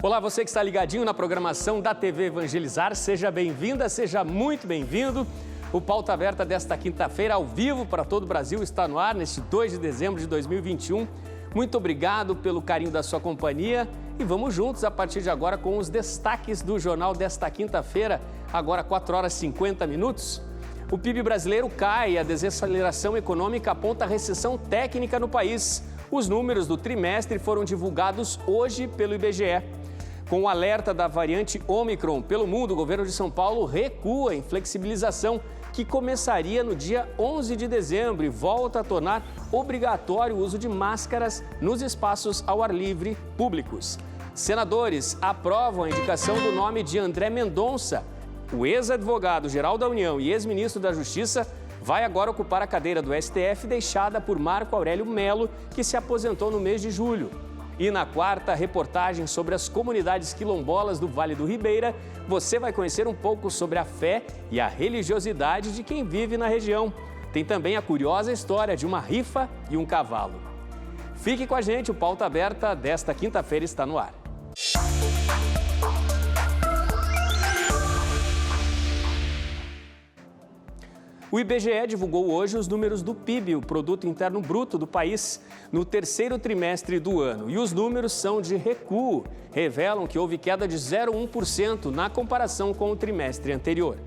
Olá, você que está ligadinho na programação da TV Evangelizar, seja bem-vinda, seja muito bem-vindo. O Pauta Aberta desta quinta-feira, ao vivo para todo o Brasil, está no ar neste 2 de dezembro de 2021. Muito obrigado pelo carinho da sua companhia e vamos juntos a partir de agora com os destaques do jornal desta quinta-feira, agora 4 horas e 50 minutos. O PIB brasileiro cai e a desaceleração econômica aponta recessão técnica no país. Os números do trimestre foram divulgados hoje pelo IBGE. Com o alerta da variante Ômicron pelo mundo, o governo de São Paulo recua em flexibilização que começaria no dia 11 de dezembro e volta a tornar obrigatório o uso de máscaras nos espaços ao ar livre públicos. Senadores aprovam a indicação do nome de André Mendonça. O ex-advogado-geral da União e ex-ministro da Justiça vai agora ocupar a cadeira do STF deixada por Marco Aurélio Melo, que se aposentou no mês de julho. E na quarta reportagem sobre as comunidades quilombolas do Vale do Ribeira, você vai conhecer um pouco sobre a fé e a religiosidade de quem vive na região. Tem também a curiosa história de uma rifa e um cavalo. Fique com a gente, o Pauta Aberta desta quinta-feira está no ar. O IBGE divulgou hoje os números do PIB, o Produto Interno Bruto do país, no terceiro trimestre do ano. E os números são de recuo, revelam que houve queda de 0,1% na comparação com o trimestre anterior.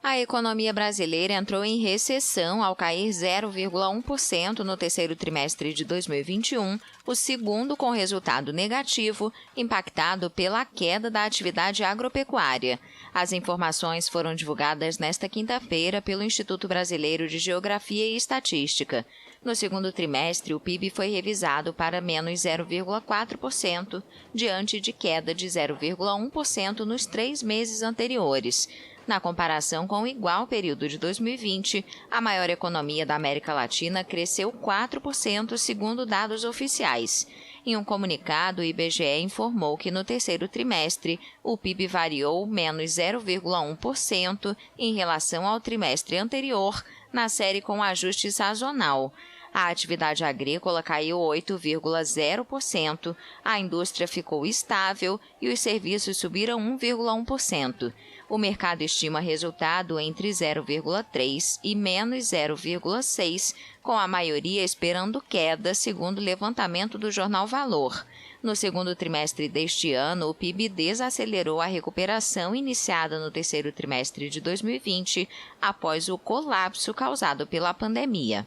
A economia brasileira entrou em recessão ao cair 0,1% no terceiro trimestre de 2021, o segundo com resultado negativo, impactado pela queda da atividade agropecuária. As informações foram divulgadas nesta quinta-feira pelo Instituto Brasileiro de Geografia e Estatística. No segundo trimestre, o PIB foi revisado para menos 0,4%, diante de queda de 0,1% nos 3 meses anteriores. Na comparação com o igual período de 2020, a maior economia da América Latina cresceu 4%, segundo dados oficiais. Em um comunicado, o IBGE informou que no terceiro trimestre, o PIB variou menos 0,1% em relação ao trimestre anterior, na série com ajuste sazonal. A atividade agrícola caiu 8,0%, a indústria ficou estável e os serviços subiram 1,1%. O mercado estima resultado entre 0,3% e menos 0,6%, com a maioria esperando queda, segundo o levantamento do jornal Valor. No segundo trimestre deste ano, o PIB desacelerou a recuperação iniciada no terceiro trimestre de 2020, após o colapso causado pela pandemia.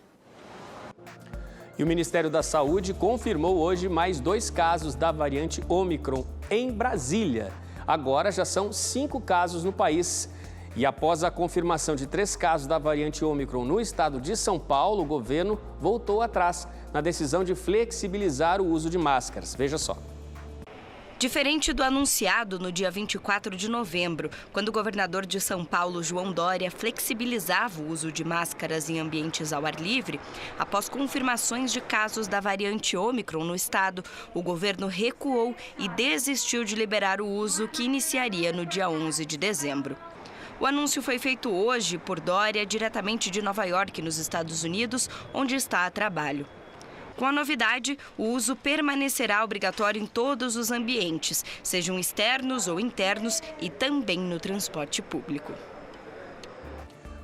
E o Ministério da Saúde confirmou hoje mais 2 casos da variante Ômicron em Brasília. Agora já são 5 casos no país. E após a confirmação de 3 casos da variante Ômicron no estado de São Paulo, o governo voltou atrás na decisão de flexibilizar o uso de máscaras. Veja só. Diferente do anunciado no dia 24 de novembro, quando o governador de São Paulo, João Dória, flexibilizava o uso de máscaras em ambientes ao ar livre, após confirmações de casos da variante Ômicron no estado, o governo recuou e desistiu de liberar o uso, que iniciaria no dia 11 de dezembro. O anúncio foi feito hoje por Dória, diretamente de Nova York, nos Estados Unidos, onde está a trabalho. Com a novidade, o uso permanecerá obrigatório em todos os ambientes, sejam externos ou internos, e também no transporte público.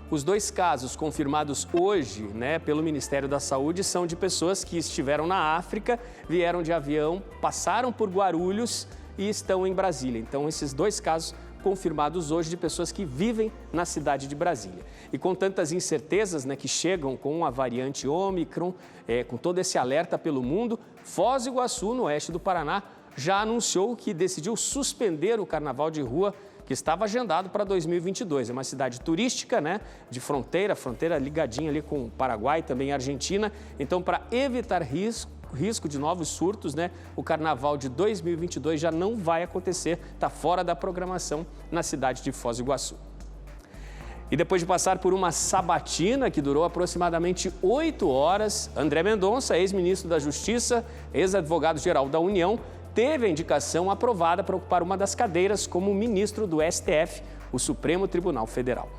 Os 2 casos confirmados hoje, pelo Ministério da Saúde são de pessoas que estiveram na África, vieram de avião, passaram por Guarulhos e estão em Brasília. Então, esses 2 casos confirmados hoje de pessoas que vivem na cidade de Brasília. E com tantas incertezas que chegam com a variante Ômicron, com todo esse alerta pelo mundo, Foz do Iguaçu, no oeste do Paraná, já anunciou que decidiu suspender o carnaval de rua que estava agendado para 2022. É uma cidade turística, de fronteira ligadinha ali com o Paraguai, também a Argentina. Então, para evitar risco de novos surtos, o carnaval de 2022 já não vai acontecer, está fora da programação na cidade de Foz do Iguaçu. E depois de passar por uma sabatina que durou aproximadamente 8 horas, André Mendonça, ex-ministro da Justiça, ex-advogado-geral da União, teve a indicação aprovada para ocupar uma das cadeiras como ministro do STF, o Supremo Tribunal Federal.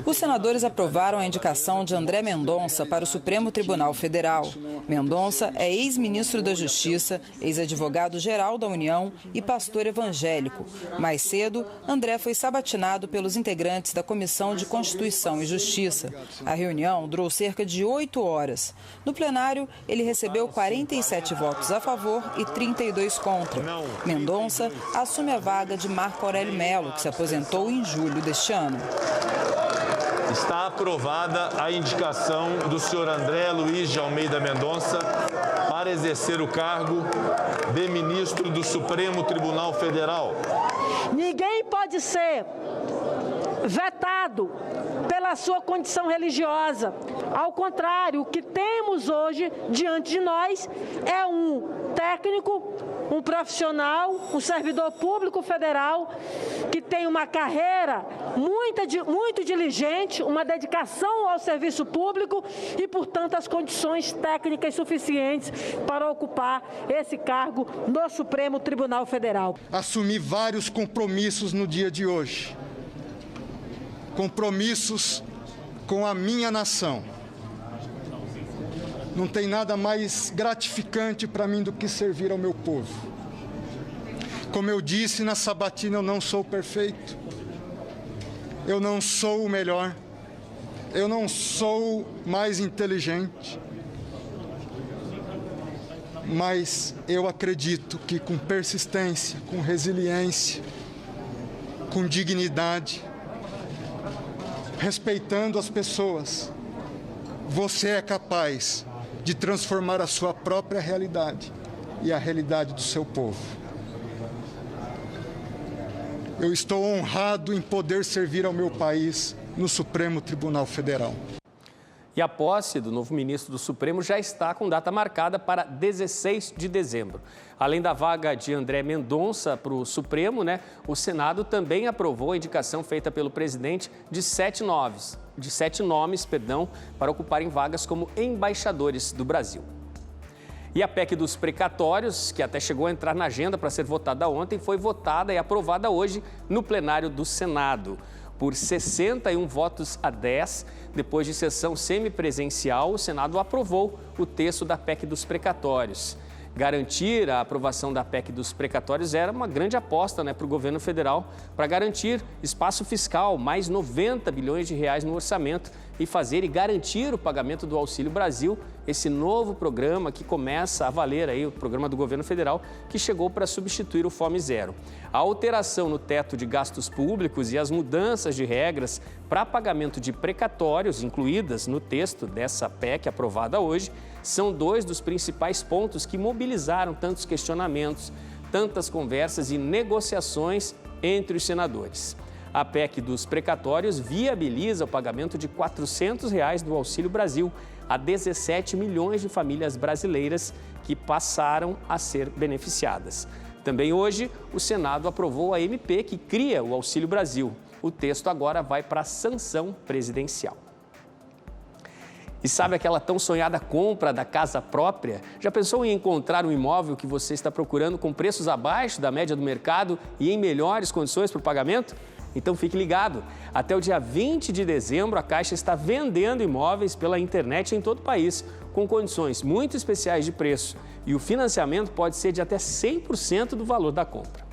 Os senadores aprovaram a indicação de André Mendonça para o Supremo Tribunal Federal. Mendonça é ex-ministro da Justiça, ex-advogado-geral da União e pastor evangélico. Mais cedo, André foi sabatinado pelos integrantes da Comissão de Constituição e Justiça. A reunião durou cerca de 8 horas. No plenário, ele recebeu 47 votos a favor e 32 contra. Mendonça assume a vaga de Marco Aurélio Mello, que se aposentou em julho deste ano. Está aprovada a indicação do senhor André Luiz de Almeida Mendonça para exercer o cargo de ministro do Supremo Tribunal Federal. Ninguém pode ser vetado pela sua condição religiosa. Ao contrário, o que temos hoje diante de nós é um técnico, um profissional, um servidor público federal que tem uma carreira muito diligente, uma dedicação ao serviço público e, portanto, as condições técnicas suficientes para ocupar esse cargo no Supremo Tribunal Federal. Assumi vários compromissos no dia de hoje. Compromissos com a minha nação. Não tem nada mais gratificante para mim do que servir ao meu povo. Como eu disse na sabatina, eu não sou perfeito. Eu não sou o melhor. Eu não sou mais inteligente. Mas eu acredito que com persistência, com resiliência, com dignidade, respeitando as pessoas, você é capaz de transformar a sua própria realidade e a realidade do seu povo. Eu estou honrado em poder servir ao meu país no Supremo Tribunal Federal. E a posse do novo ministro do Supremo já está com data marcada para 16 de dezembro. Além da vaga de André Mendonça para o Supremo, o Senado também aprovou a indicação feita pelo presidente de sete nomes para ocuparem vagas como embaixadores do Brasil. E a PEC dos precatórios, que até chegou a entrar na agenda para ser votada ontem, foi votada e aprovada hoje no plenário do Senado. Por 61 votos a 10, depois de sessão semipresencial, o Senado aprovou o texto da PEC dos precatórios. Garantir a aprovação da PEC dos precatórios era uma grande aposta para o governo federal para garantir espaço fiscal, mais 90 bilhões de reais no orçamento e fazer e garantir o pagamento do Auxílio Brasil, esse novo programa que começa a valer aí, o programa do governo federal, que chegou para substituir o Fome Zero. A alteração no teto de gastos públicos e as mudanças de regras para pagamento de precatórios, incluídas no texto dessa PEC aprovada hoje, são dois dos principais pontos que mobilizaram tantos questionamentos, tantas conversas e negociações entre os senadores. A PEC dos precatórios viabiliza o pagamento de R$ 400 do Auxílio Brasil a 17 milhões de famílias brasileiras que passaram a ser beneficiadas. Também hoje, o Senado aprovou a MP que cria o Auxílio Brasil. O texto agora vai para a sanção presidencial. E sabe aquela tão sonhada compra da casa própria? Já pensou em encontrar um imóvel que você está procurando com preços abaixo da média do mercado e em melhores condições para o pagamento? Então fique ligado, até o dia 20 de dezembro a Caixa está vendendo imóveis pela internet em todo o país, com condições muito especiais de preço. E o financiamento pode ser de até 100% do valor da compra.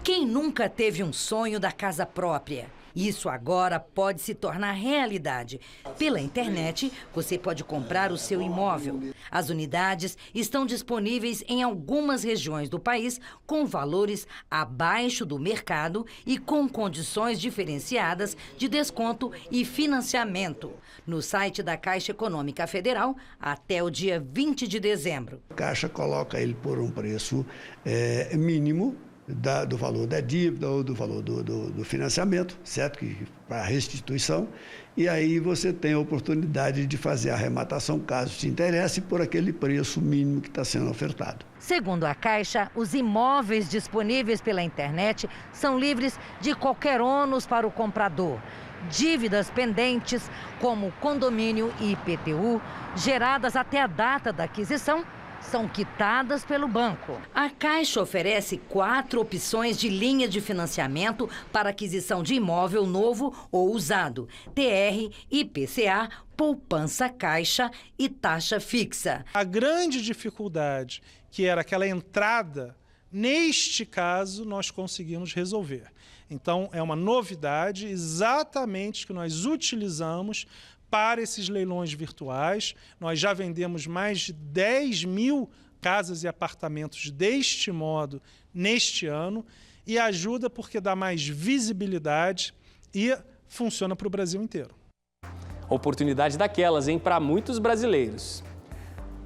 Quem nunca teve um sonho da casa própria? Isso agora pode se tornar realidade. Pela internet, você pode comprar o seu imóvel. As unidades estão disponíveis em algumas regiões do país com valores abaixo do mercado e com condições diferenciadas de desconto e financiamento. No site da Caixa Econômica Federal, até o dia 20 de dezembro. A Caixa coloca ele por um preço mínimo do valor da dívida ou do valor do financiamento, certo? Para restituição. E aí você tem a oportunidade de fazer a arrematação, caso te interesse, por aquele preço mínimo que está sendo ofertado. Segundo a Caixa, os imóveis disponíveis pela internet são livres de qualquer ônus para o comprador. Dívidas pendentes, como condomínio e IPTU, geradas até a data da aquisição, são quitadas pelo banco. A Caixa oferece 4 opções de linha de financiamento para aquisição de imóvel novo ou usado: TR, IPCA, poupança Caixa e taxa fixa. A grande dificuldade, que era aquela entrada, neste caso nós conseguimos resolver. Então é uma novidade exatamente que nós utilizamos para esses leilões virtuais. Nós já vendemos mais de 10 mil casas e apartamentos deste modo neste ano e ajuda porque dá mais visibilidade e funciona para o Brasil inteiro. Oportunidade daquelas, hein, para muitos brasileiros.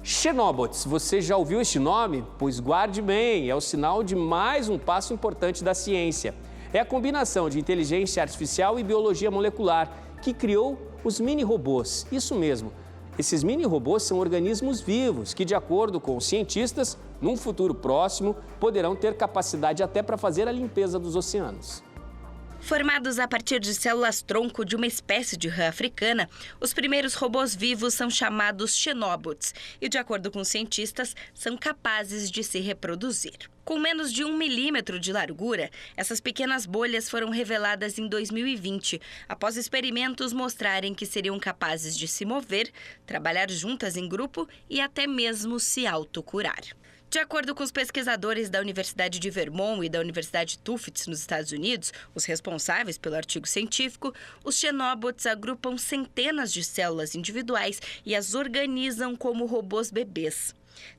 Xenobots, você já ouviu este nome? Pois guarde bem, é o sinal de mais um passo importante da ciência. É a combinação de inteligência artificial e biologia molecular que criou os mini-robôs. Isso mesmo, esses mini-robôs são organismos vivos que, de acordo com os cientistas, num futuro próximo, poderão ter capacidade até para fazer a limpeza dos oceanos. Formados a partir de células-tronco de uma espécie de rã africana, os primeiros robôs vivos são chamados xenobots e, de acordo com os cientistas, são capazes de se reproduzir. Com menos de 1 milímetro de largura, essas pequenas bolhas foram reveladas em 2020, após experimentos mostrarem que seriam capazes de se mover, trabalhar juntas em grupo e até mesmo se autocurar. De acordo com os pesquisadores da Universidade de Vermont e da Universidade Tufts, nos Estados Unidos, os responsáveis pelo artigo científico, os xenobots agrupam centenas de células individuais e as organizam como robôs bebês.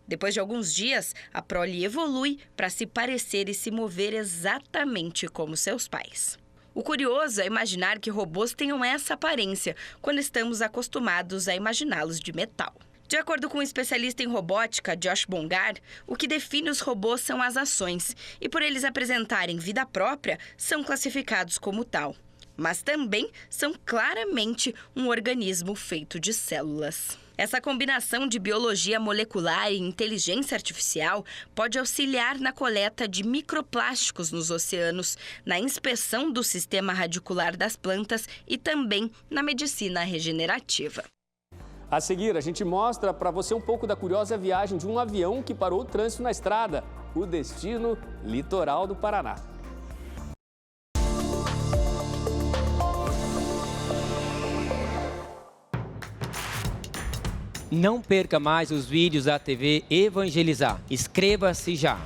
Depois de alguns dias, a prole evolui para se parecer e se mover exatamente como seus pais. O curioso é imaginar que robôs tenham essa aparência, quando estamos acostumados a imaginá-los de metal. De acordo com o especialista em robótica, Josh Bongar, o que define os robôs são as ações, e por eles apresentarem vida própria, são classificados como tal. Mas também são claramente um organismo feito de células. Essa combinação de biologia molecular e inteligência artificial pode auxiliar na coleta de microplásticos nos oceanos, na inspeção do sistema radicular das plantas e também na medicina regenerativa. A seguir, a gente mostra para você um pouco da curiosa viagem de um avião que parou o trânsito na estrada. O destino, litoral do Paraná. Não perca mais os vídeos da TV Evangelizar. Inscreva-se já!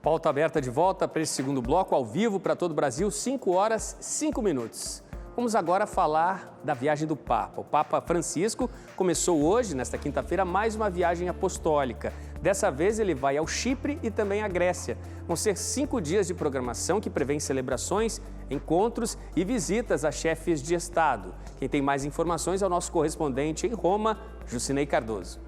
Pauta aberta de volta para esse segundo bloco, ao vivo para todo o Brasil, 5 horas, 5 minutos. Vamos agora falar da viagem do Papa. O Papa Francisco começou hoje, nesta quinta-feira, mais uma viagem apostólica. Dessa vez ele vai ao Chipre e também à Grécia. Vão ser 5 dias de programação que prevêem celebrações, encontros e visitas a chefes de Estado. Quem tem mais informações é o nosso correspondente em Roma, Jusinei Cardoso.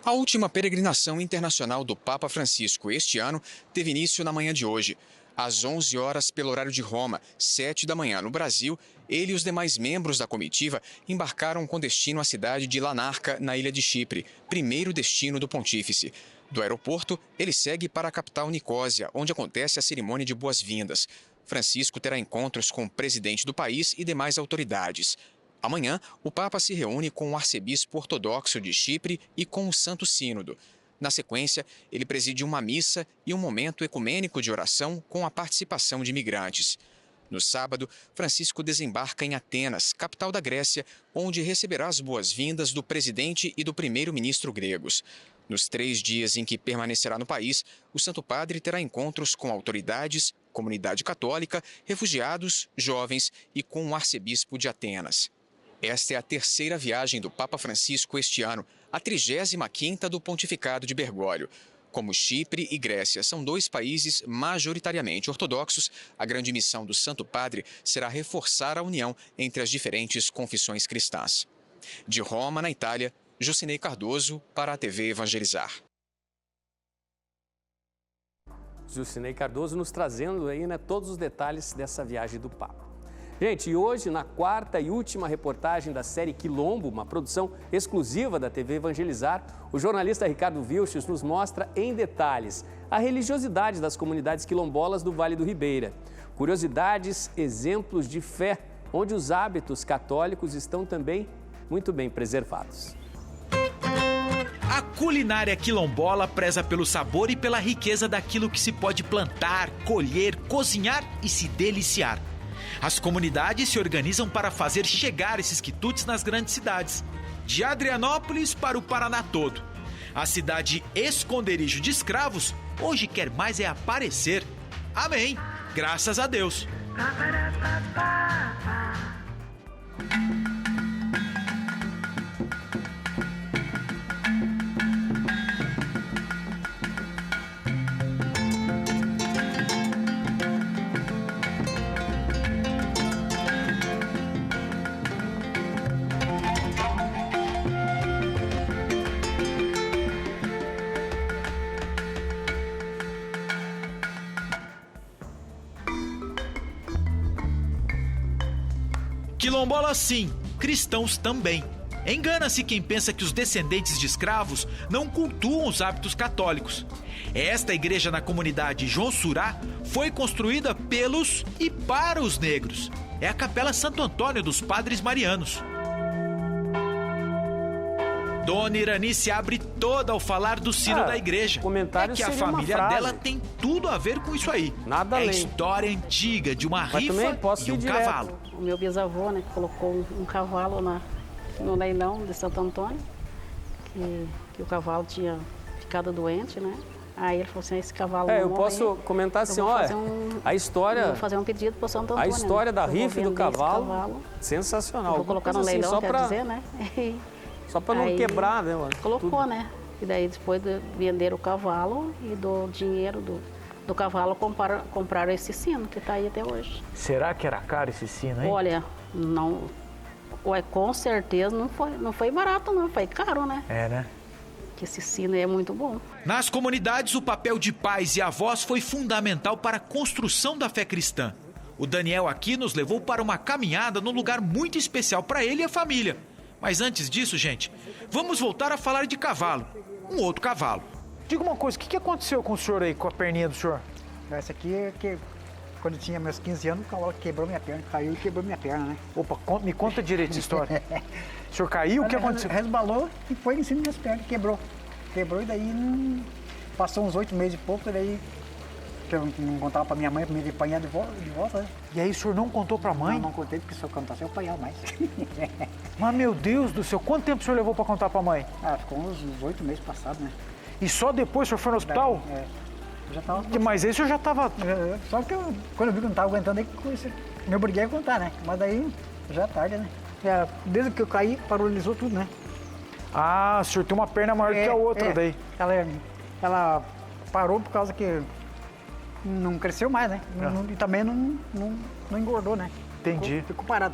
A última peregrinação internacional do Papa Francisco este ano teve início na manhã de hoje. Às 11 horas, pelo horário de Roma, 7 da manhã no Brasil, ele e os demais membros da comitiva embarcaram com destino à cidade de Lanarca, na ilha de Chipre, primeiro destino do pontífice. Do aeroporto, ele segue para a capital Nicósia, onde acontece a cerimônia de boas-vindas. Francisco terá encontros com o presidente do país e demais autoridades. Amanhã, o Papa se reúne com o arcebispo ortodoxo de Chipre e com o Santo Sínodo. Na sequência, ele preside uma missa e um momento ecumênico de oração com a participação de imigrantes. No sábado, Francisco desembarca em Atenas, capital da Grécia, onde receberá as boas-vindas do presidente e do primeiro-ministro gregos. Nos 3 dias em que permanecerá no país, o Santo Padre terá encontros com autoridades, comunidade católica, refugiados, jovens e com o arcebispo de Atenas. Esta é a 3ª viagem do Papa Francisco este ano, a 35ª do pontificado de Bergoglio. Como Chipre e Grécia são 2 países majoritariamente ortodoxos, a grande missão do Santo Padre será reforçar a união entre as diferentes confissões cristãs. De Roma, na Itália, Jusinei Cardoso, para a TV Evangelizar. Jusinei Cardoso nos trazendo aí, todos os detalhes dessa viagem do Papa. Gente, e hoje, na 4ª e última reportagem da série Quilombo, uma produção exclusiva da TV Evangelizar, o jornalista Ricardo Vilches nos mostra em detalhes a religiosidade das comunidades quilombolas do Vale do Ribeira. Curiosidades, exemplos de fé onde os hábitos católicos estão também muito bem preservados. A culinária quilombola preza pelo sabor e pela riqueza daquilo que se pode plantar, colher, cozinhar e se deliciar. As comunidades se organizam para fazer chegar esses quitutes nas grandes cidades, de Adrianópolis para o Paraná todo. A cidade esconderijo de escravos hoje quer mais é aparecer. Amém! Graças a Deus! Quilombola sim, cristãos também. Engana-se quem pensa que os descendentes de escravos não cultuam os hábitos católicos. Esta igreja na comunidade João Surá foi construída pelos e para os negros. É a Capela Santo Antônio dos Padres Marianos. Dona Irani se abre toda ao falar do sino da igreja. Comentário é que a seria uma família frase. dela tem tudo a ver com isso aí. Nada é além. história antiga de uma Mas também rifa posso e um ir direto. cavalo. O meu bisavô, né, colocou um cavalo no leilão de Santo Antônio, que o cavalo tinha ficado doente, né? Aí ele falou assim, esse cavalo não Eu morre, posso comentar assim, eu vou olha, fazer a história... eu vou fazer um pedido para Santo Antônio. A história da eu vou rifa e do vender esse cavalo, sensacional. Eu vou colocar no Coisa assim, leilão, só quer pra- dizer, né? Só para não Aí quebrar, né? mano? Colocou, Tudo. né? E daí depois de vender o cavalo e do dinheiro do cavalo compraram esse sino que está aí até hoje. Será que era caro esse sino, hein? Olha, não... Ué, com certeza não foi barato, não. Foi caro, né? É, né? Que esse sino é muito bom. Nas comunidades, o papel de pais e avós foi fundamental para a construção da fé cristã. O Daniel aqui nos levou para uma caminhada num lugar muito especial para ele e a família. Mas antes disso, gente, vamos voltar a falar de cavalo. Um outro cavalo. Diga uma coisa, o que aconteceu com o senhor aí, com a perninha do senhor? Essa aqui é que quando eu tinha meus 15 anos, o cavalo quebrou minha perna, caiu e quebrou minha perna, né? Opa, me conta direito essa história. O senhor caiu? O que aconteceu? Resbalou e foi em cima das minhas pernas, quebrou. Quebrou e daí passou uns 8 meses e pouco, e daí que eu não contava pra minha mãe, pra me apanhar de volta, né? E aí o senhor não contou pra mãe? Não contei, porque se eu contasse eu apanhava mais. Mas, meu Deus do céu, quanto tempo o senhor levou pra contar pra mãe? Ficou uns 8 meses passados, né? E só depois o senhor foi no hospital? Eu já tava... Mas aí o senhor já tava... Só que quando eu vi que não tava aguentando, aí me obriguei a contar, né? Mas daí já é tarde, né? Desde que eu caí, paralisou tudo, né? Ah, o senhor tem uma perna maior que a outra daí. Ela parou por causa que não cresceu mais, né? E também não engordou, né? Entendi. Ficou parado.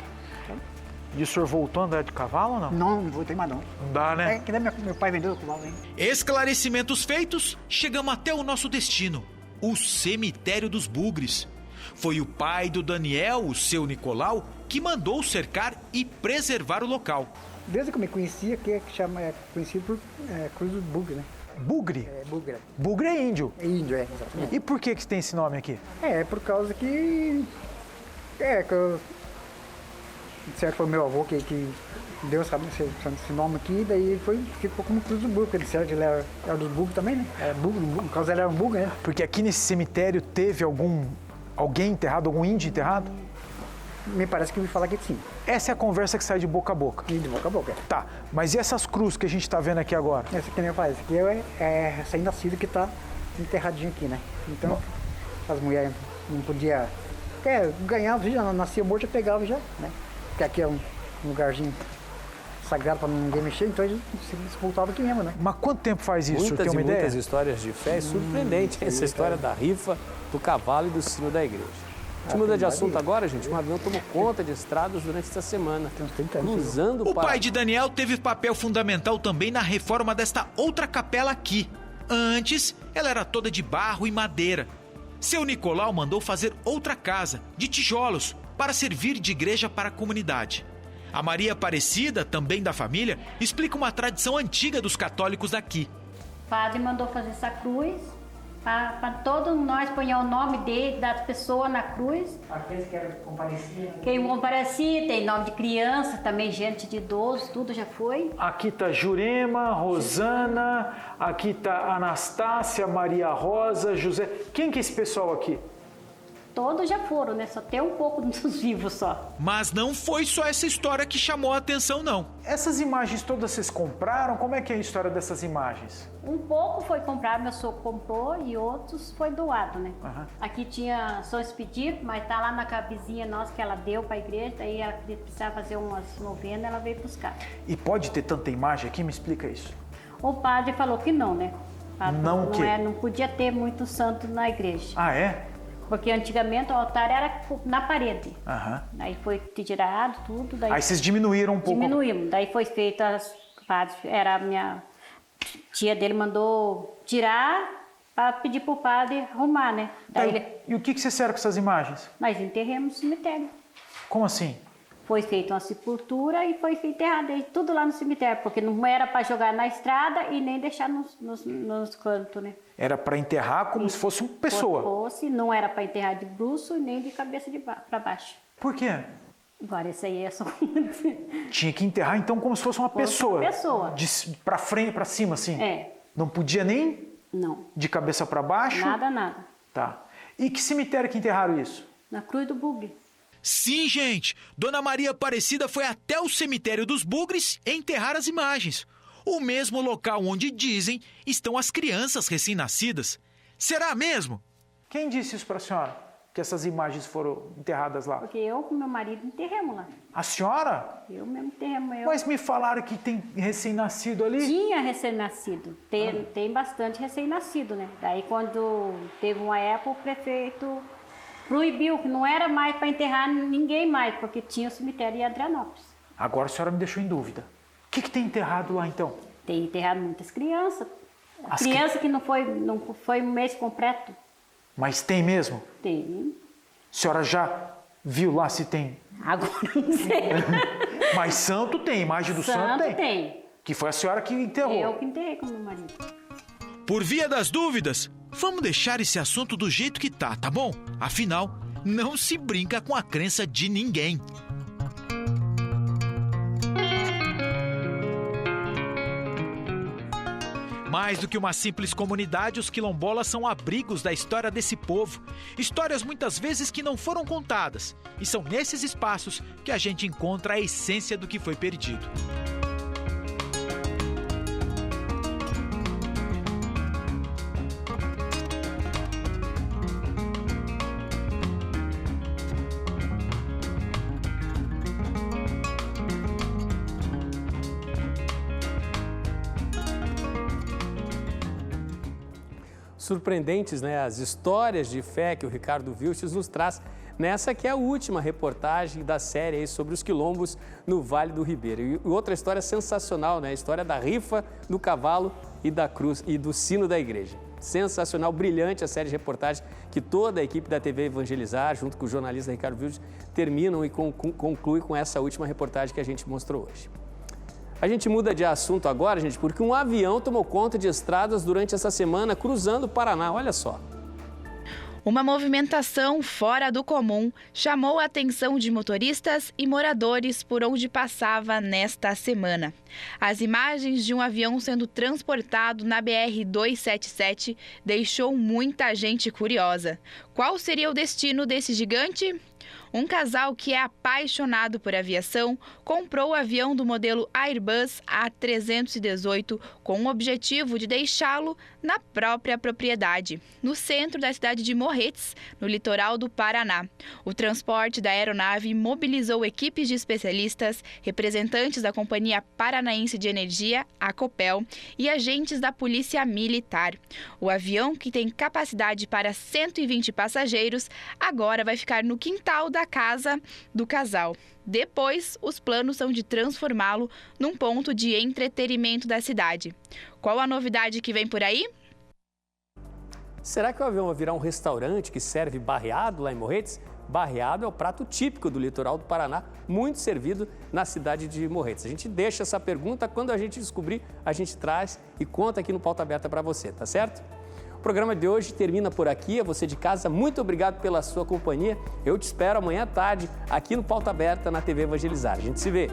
E o senhor voltou a andar de cavalo ou não? Não voltei mais não. Não dá, né? Que daí meu pai vendeu o cavalo, hein? Esclarecimentos feitos, chegamos até o nosso destino, o cemitério dos Bugres. Foi o pai do Daniel, o seu Nicolau, que mandou cercar e preservar o local. Desde que eu me conhecia, que é conhecido por Cruz do Bugre, né? Bugre? Bugre. Bugre é índio? É índio, exatamente. E por que tem esse nome aqui? É por causa que... que eu... Certo, foi meu avô que deu esse nome aqui, daí ficou como Cruz do Bugre, porque ele era dos Bugre também, né? No caso ele era um Bugre, né? Porque aqui nesse cemitério teve alguém enterrado, algum índio enterrado? Me parece que eu ouvi falar que sim. Essa é a conversa que sai de boca a boca? De boca a boca. Tá, mas e essas cruzes que a gente tá vendo aqui agora? Essa que nem eu falei, essa aqui é recém-nascido que tá enterradinho aqui, né? Então, as mulheres não podiam... ganhava, já nascia morto, já pegava já, né? Porque aqui é um lugarzinho sagrado para ninguém mexer, então eles voltavam aqui mesmo, né? Mas quanto tempo faz isso? Muitas tem uma e ideia? muitas histórias de fé. É surpreendente essa história da rifa, do cavalo e do sino da igreja. A gente muda de assunto agora, gente. Um avião tomou conta de estradas durante esta semana, cruzando O pai de Daniel teve papel fundamental também na reforma desta outra capela aqui. Antes, ela era toda de barro e madeira. Seu Nicolau mandou fazer outra casa, de tijolos, para servir de igreja para a comunidade. A Maria Aparecida, também da família, explica uma tradição antiga dos católicos daqui. O padre mandou fazer essa cruz Para todos nós pôr o nome da pessoa na cruz. Aqueles que compareciam. Quem comparecia, tem nome de criança, também gente de idoso, tudo já foi. Aqui está Jurema, Rosana, aqui está Anastácia, Maria Rosa, José. Quem que é esse pessoal aqui? Todos já foram, né? Só tem um pouco dos vivos só. Mas não foi só essa história que chamou a atenção, não. Essas imagens todas vocês compraram? Como é que é a história dessas imagens? Um pouco foi comprado, meu sogro comprou, e outros foi doado, né? Uhum. Aqui tinha só esse pedido, mas tá lá na cabezinha nossa que ela deu para a igreja, daí ela precisava fazer umas novenas, ela veio buscar. E pode ter tanta imagem aqui? Me explica isso. O padre falou que não, né? Não o quê? Não podia ter muito santo na igreja. Ah, é? Porque antigamente o altar era na parede. Uhum. Aí foi tirado tudo. Daí aí vocês diminuíram um pouco? Diminuímos. Daí foi feito era a minha tia dele mandou tirar para pedir para o padre arrumar, né? Daí E o que vocês fizeram com essas imagens? Nós enterramos no cemitério. Como assim? Foi feita uma sepultura e foi enterrado tudo lá no cemitério, porque não era para jogar na estrada e nem deixar nos cantos, né? Era para enterrar como se fosse uma pessoa? Não era para enterrar de bruço nem de cabeça para baixo. Por quê? Agora, isso aí é só... Tinha que enterrar, então, como se fosse uma pessoa. Uma pessoa. Para frente, para cima, assim? É. Não podia nem? Não. De cabeça para baixo? Nada. Tá. E que cemitério que enterraram isso? Na Cruz do Bugre. Sim, gente! Dona Maria Aparecida foi até o cemitério dos Bugres enterrar as imagens. O mesmo local onde, dizem, estão as crianças recém-nascidas. Será mesmo? Quem disse isso para a senhora? Que essas imagens foram enterradas lá? Porque eu com meu marido enterramos lá. A senhora? Eu mesmo enterramos. Mas me falaram que tem recém-nascido ali? Tinha recém-nascido. Tem bastante recém-nascido, né? Daí quando teve uma época, o prefeito proibiu, que não era mais para enterrar ninguém mais, porque tinha o cemitério em Adrianópolis. Agora a senhora me deixou em dúvida. O que tem enterrado lá, então? Tem enterrado muitas crianças. Criança que não foi um mês completo. Mas tem mesmo? Tem. A senhora já viu lá se tem? Agora não sei. Mas santo tem, imagem do santo tem. Tem. Que foi a senhora que enterrou. Eu que enterrei com meu marido. Por via das dúvidas, vamos deixar esse assunto do jeito que tá bom? Afinal, não se brinca com a crença de ninguém. Mais do que uma simples comunidade, os quilombolas são abrigos da história desse povo. Histórias muitas vezes que não foram contadas. E são nesses espaços que a gente encontra a essência do que foi perdido. Surpreendentes, né? As histórias de fé que o Ricardo Vilches nos traz nessa que é a última reportagem da série aí sobre os quilombos no Vale do Ribeira. E outra história sensacional, né? A história da rifa, do cavalo e da cruz e do sino da igreja. Sensacional, brilhante a série de reportagens que toda a equipe da TV Evangelizar, junto com o jornalista Ricardo Vilches, terminam e conclui com essa última reportagem que a gente mostrou hoje. A gente muda de assunto agora, gente, porque um avião tomou conta de estradas durante essa semana cruzando o Paraná. Olha só. Uma movimentação fora do comum chamou a atenção de motoristas e moradores por onde passava nesta semana. As imagens de um avião sendo transportado na BR-277 deixou muita gente curiosa. Qual seria o destino desse gigante? Um casal que é apaixonado por aviação comprou o avião do modelo Airbus A318 com o objetivo de deixá-lo na própria propriedade, no centro da cidade de Morretes, no litoral do Paraná. O transporte da aeronave mobilizou equipes de especialistas, representantes da Companhia Paranaense de Energia, a Copel, e agentes da Polícia Militar. O avião, que tem capacidade para 120 passageiros, agora vai ficar no quintal da casa do casal. Depois, os planos são de transformá-lo num ponto de entretenimento da cidade. Qual a novidade que vem por aí? Será que o avião vai virar um restaurante que serve barreado lá em Morretes? Barreado é o prato típico do litoral do Paraná, muito servido na cidade de Morretes. A gente deixa essa pergunta, quando a gente descobrir, a gente traz e conta aqui no Pauta Aberta para você, tá certo? O programa de hoje termina por aqui. A você de casa, muito obrigado pela sua companhia. Eu te espero amanhã à tarde aqui no Pauta Aberta na TV Evangelizar. A gente se vê.